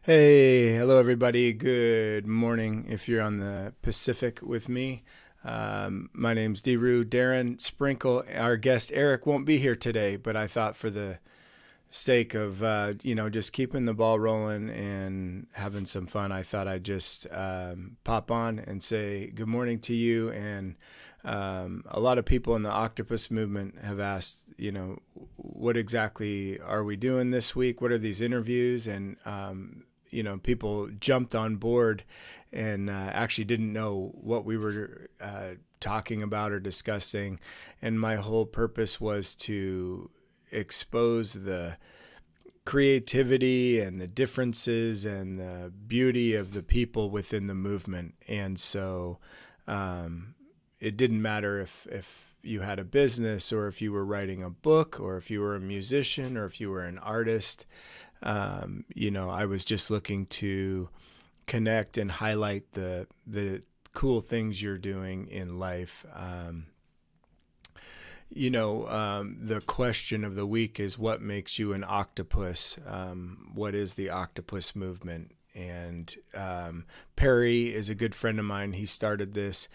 Hey, hello everybody. Good morning if you're on the Pacific with me. My name's Devries. Darren Sprinkle, our guest Eric, won't be here today, but I thought for the sake of, just keeping the ball rolling and having some fun, I thought I'd just pop on and say good morning to you. And a lot of people in the Octopus Movement have asked, what exactly are we doing this week? What are these interviews? And people jumped on board and actually didn't know what we were talking about or discussing. And my whole purpose was to expose the creativity and the differences and the beauty of the people within the movement. And so it didn't matter if you had a business or if you were writing a book or if you were a musician or if you were an artist. I was just looking to connect and highlight the cool things you're doing in life. The question of the week is, what makes you an octopus? What is the Octopus Movement? And Perry is a good friend of mine. He started this,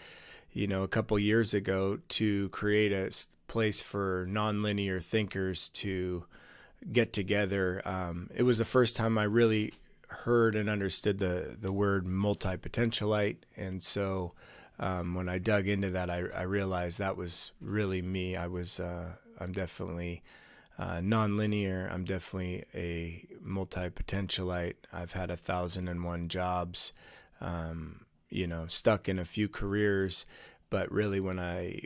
a couple years ago to create a place for nonlinear thinkers to get together. It was the first time I really heard and understood the word multi-potentialite. And so when I dug into that, I realized that was really me. I'm definitely nonlinear. I'm definitely a multi-potentialite. I've had 1,001 jobs, stuck in a few careers, but really when I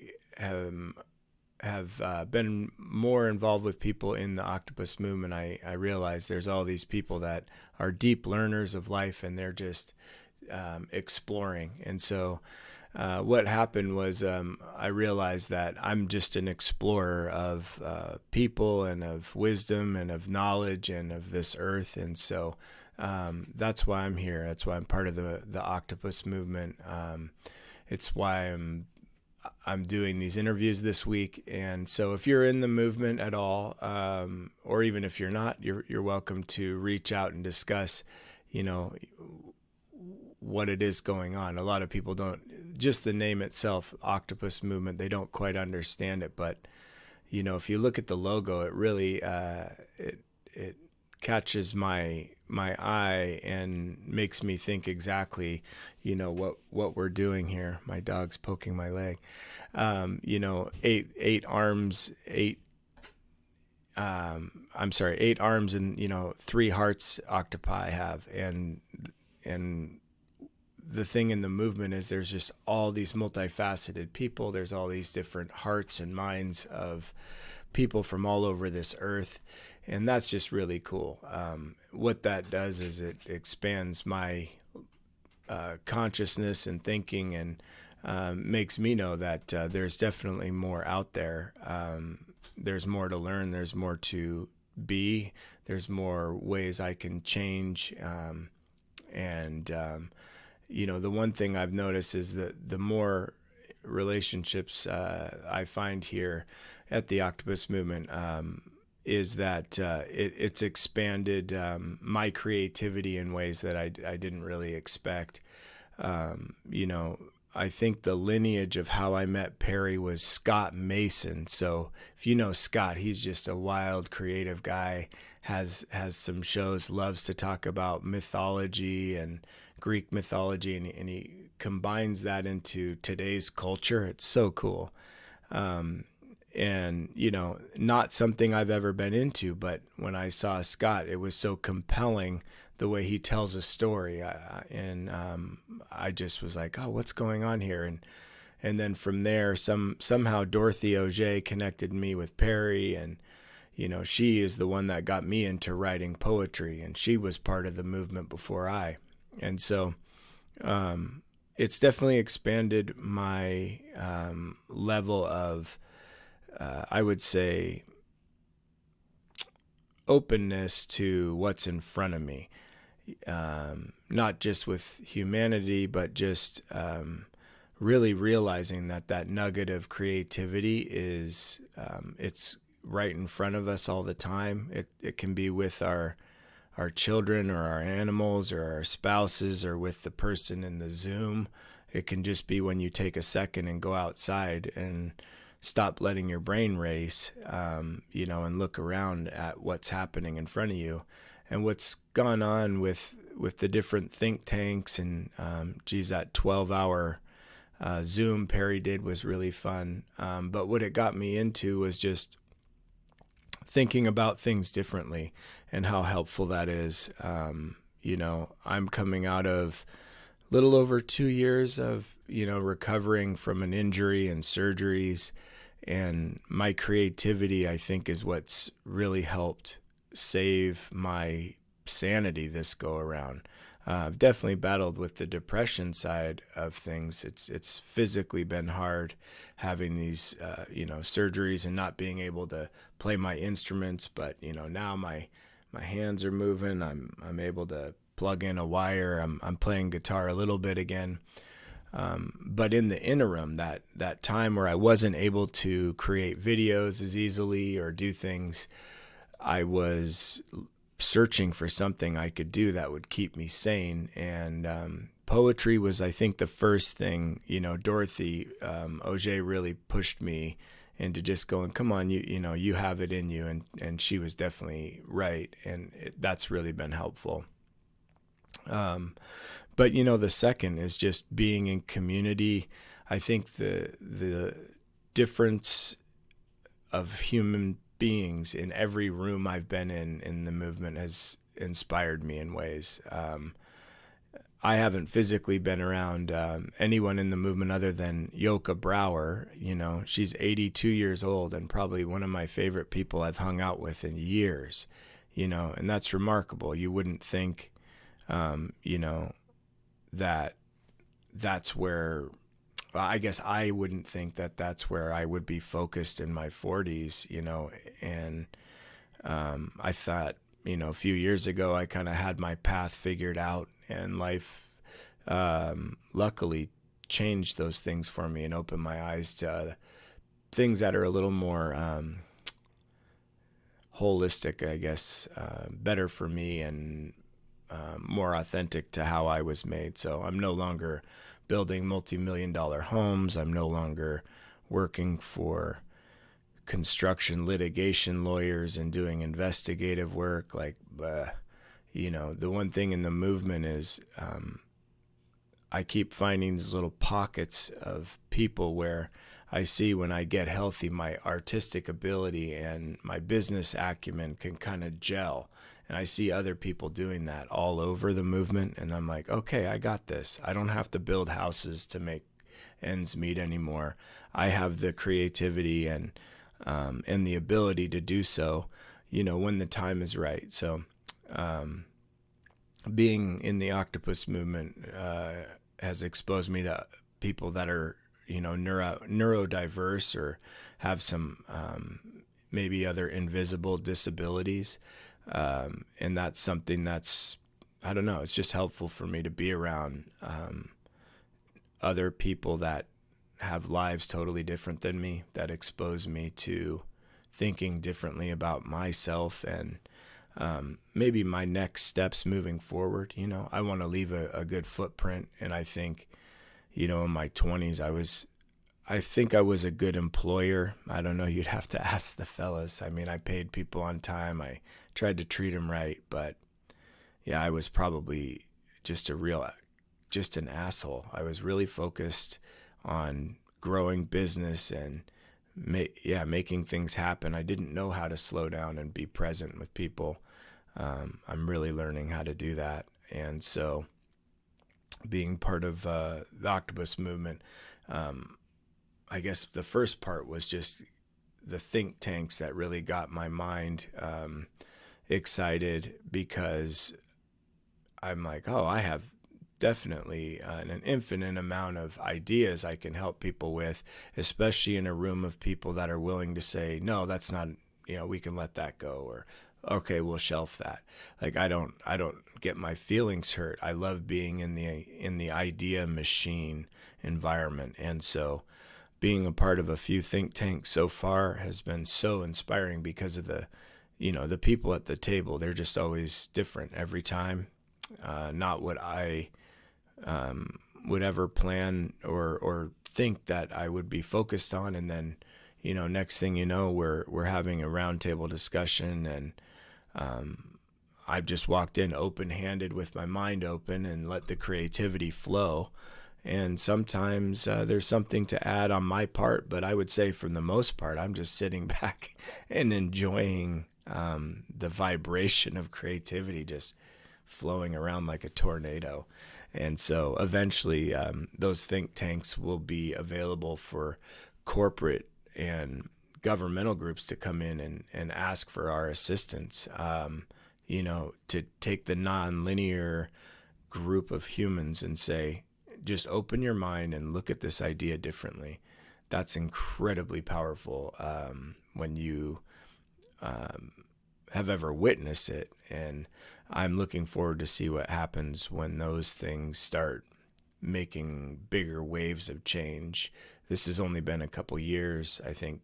have been more involved with people in the Octopus Movement, I realize there's all these people that are deep learners of life and they're just exploring. And so what happened was I realized that I'm just an explorer of people and of wisdom and of knowledge and of this earth. And so that's why I'm here. That's why I'm part of the Octopus Movement. It's why I'm doing these interviews this week. And so if you're in the movement at all, or even if you're not, you're welcome to reach out and discuss, what it is going on. A lot of people don't, just the name itself, Octopus Movement, they don't quite understand it. But, if you look at the logo, it really, it catches my eye and makes me think exactly, what we're doing here. My dog's poking my leg. 8 arms, 8 arms and 3 hearts octopi have. And the thing in the movement is there's just all these multifaceted people. There's all these different hearts and minds of people from all over this earth. And that's just really cool. What that does is it expands my consciousness and thinking and makes me know that there's definitely more out there. There's more to learn. There's more to be. There's more ways I can change. The one thing I've noticed is that the more relationships I find here at the Octopus Movement is that it's expanded my creativity in ways that I didn't really expect. I think the lineage of how I met Perry was Scott Mason. So if you know Scott, he's just a wild, creative guy, has some shows, loves to talk about mythology and Greek mythology, and he combines that into today's culture. It's so cool. And, not something I've ever been into, but when I saw Scott, it was so compelling the way he tells a story. I just was like, oh, what's going on here? And then from there, somehow Dorothy Auger connected me with Perry, and she is the one that got me into writing poetry, and she was part of the movement before I. And so it's definitely expanded my level of, I would say, openness to what's in front of me. Not just with humanity, but just really realizing that nugget of creativity is, it's right in front of us all the time. It can be with our children or our animals or our spouses or with the person in the Zoom. It can just be when you take a second and go outside and stop letting your brain race, and look around at what's happening in front of you. And what's gone on with the different think tanks and, that 12-hour Zoom Perry did was really fun. But what it got me into was just thinking about things differently and how helpful that is. I'm coming out of a little over 2 years of, recovering from an injury and surgeries, and my creativity, I think, is what's really helped save my sanity this go around. I've definitely battled with the depression side of things. It's physically been hard having these, surgeries and not being able to play my instruments. But, now my hands are moving. I'm able to plug in a wire. I'm playing guitar a little bit again. But in the interim, that time where I wasn't able to create videos as easily or do things, I was searching for something I could do that would keep me sane. And poetry was, I think, the first thing. Dorothy Auger really pushed me into just going, come on, you have it in you. And she was definitely right. And that's really been helpful. But the second is just being in community. I think the difference of human beings in every room I've been in the movement has inspired me in ways. I haven't physically been around anyone in the movement other than Yoka Brower. She's 82 years old and probably one of my favorite people I've hung out with in years. And that's remarkable. You wouldn't think, that's where, I guess I wouldn't think that's where I would be focused in my 40s, and I thought, a few years ago, I kind of had my path figured out, and life luckily changed those things for me and opened my eyes to things that are a little more holistic, I guess, better for me and more authentic to how I was made. So I'm no longer building multi-million-dollar homes. I'm no longer working for construction litigation lawyers and doing investigative work. The one thing in the movement is I keep finding these little pockets of people where I see when I get healthy, my artistic ability and my business acumen can kind of gel. And I see other people doing that all over the movement. And I'm like, okay, I got this. I don't have to build houses to make ends meet anymore. I have the creativity and the ability to do so, when the time is right. So being in the Octopus Movement has exposed me to people that are, neurodiverse or have some maybe other invisible disabilities. And that's something that's, I don't know, it's just helpful for me to be around other people that have lives totally different than me, that expose me to thinking differently about myself and maybe my next steps moving forward. I want to leave a good footprint. And I think, in my 20s, I think I was a good employer. I don't know. You'd have to ask the fellas. I mean, I paid people on time. I tried to treat them right. But yeah, I was probably just a real just an asshole. I was really focused on growing business and making things happen. I didn't know how to slow down and be present with people. I'm really learning how to do that. And so being part of the Octopus Movement, I guess the first part was just the think tanks that really got my mind excited, because I'm like, oh, I have definitely an infinite amount of ideas I can help people with, especially in a room of people that are willing to say, no, that's not, we can let that go, or okay, we'll shelf that. Like, I don't get my feelings hurt. I love being in the idea machine environment. And so being a part of a few think tanks so far has been so inspiring, because of the people at the table. They're just always different every time. Not what I would ever plan or think that I would be focused on. And then, next thing you know, we're having a roundtable discussion, and I've just walked in open-handed with my mind open and let the creativity flow. And sometimes there's something to add on my part, but I would say for the most part, I'm just sitting back and enjoying the vibration of creativity just flowing around like a tornado. And so eventually those think tanks will be available for corporate and governmental groups to come in and ask for our assistance, to take the non-linear group of humans and say, just open your mind and look at this idea differently. That's incredibly powerful when you have ever witnessed it. And I'm looking forward to see what happens when those things start making bigger waves of change. This has only been a couple years. I think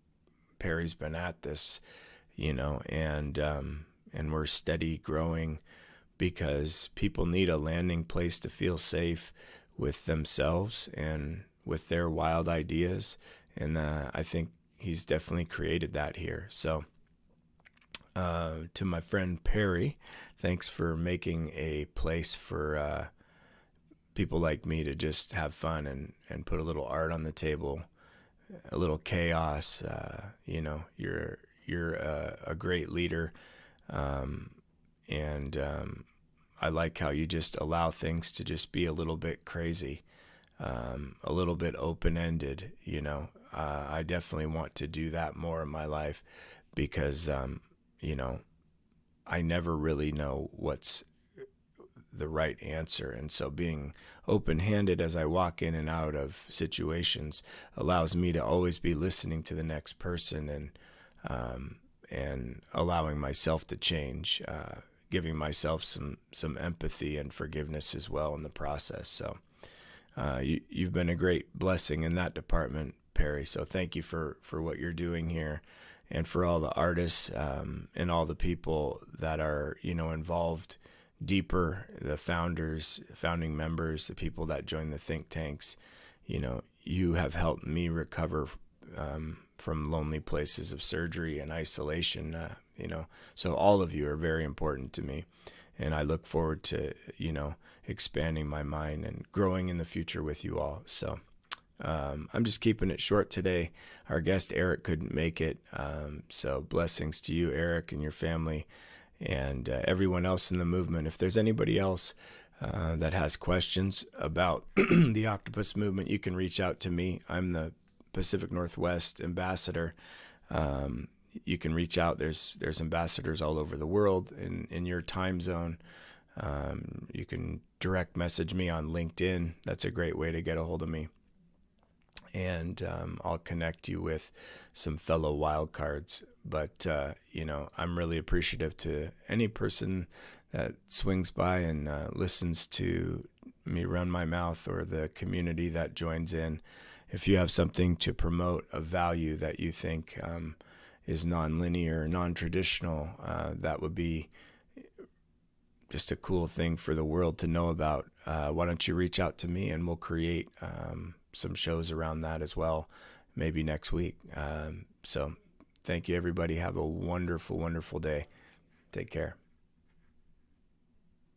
Perry's been at this, and we're steady growing, because people need a landing place to feel safe with themselves and with their wild ideas. And I think he's definitely created that here. So to my friend Perry, thanks for making a place for people like me to just have fun and put a little art on the table, a little chaos. You're a great leader, and I like how you just allow things to just be a little bit crazy, a little bit open-ended. I definitely want to do that more in my life, because I never really know what's the right answer. And so being open-handed as I walk in and out of situations allows me to always be listening to the next person, and allowing myself to change, giving myself some empathy and forgiveness as well in the process. So you've been a great blessing in that department, Perry. So thank you for what you're doing here, and for all the artists and all the people that are involved deeper, the founders, founding members, the people that join the think tanks. You have helped me recover from lonely places of surgery and isolation. So all of you are very important to me, and I look forward to expanding my mind and growing in the future with you all. So I'm just keeping it short today. Our guest Eric couldn't make it, so blessings to you, Eric, and your family, and everyone else in the movement. If there's anybody else that has questions about the Octopus Movement, you can reach out to me. I'm the Pacific Northwest ambassador. You can reach out. There's ambassadors all over the world in your time zone. You can direct message me on LinkedIn. That's a great way to get a hold of me. And I'll connect you with some fellow wild cards. But, I'm really appreciative to any person that swings by and listens to me run my mouth, or the community that joins in. If you have something to promote, a value that you think is non-linear, non-traditional, that would be just a cool thing for the world to know about, why don't you reach out to me, and we'll create some shows around that as well, maybe next week. So thank you, everybody. Have a wonderful, wonderful day. Take care.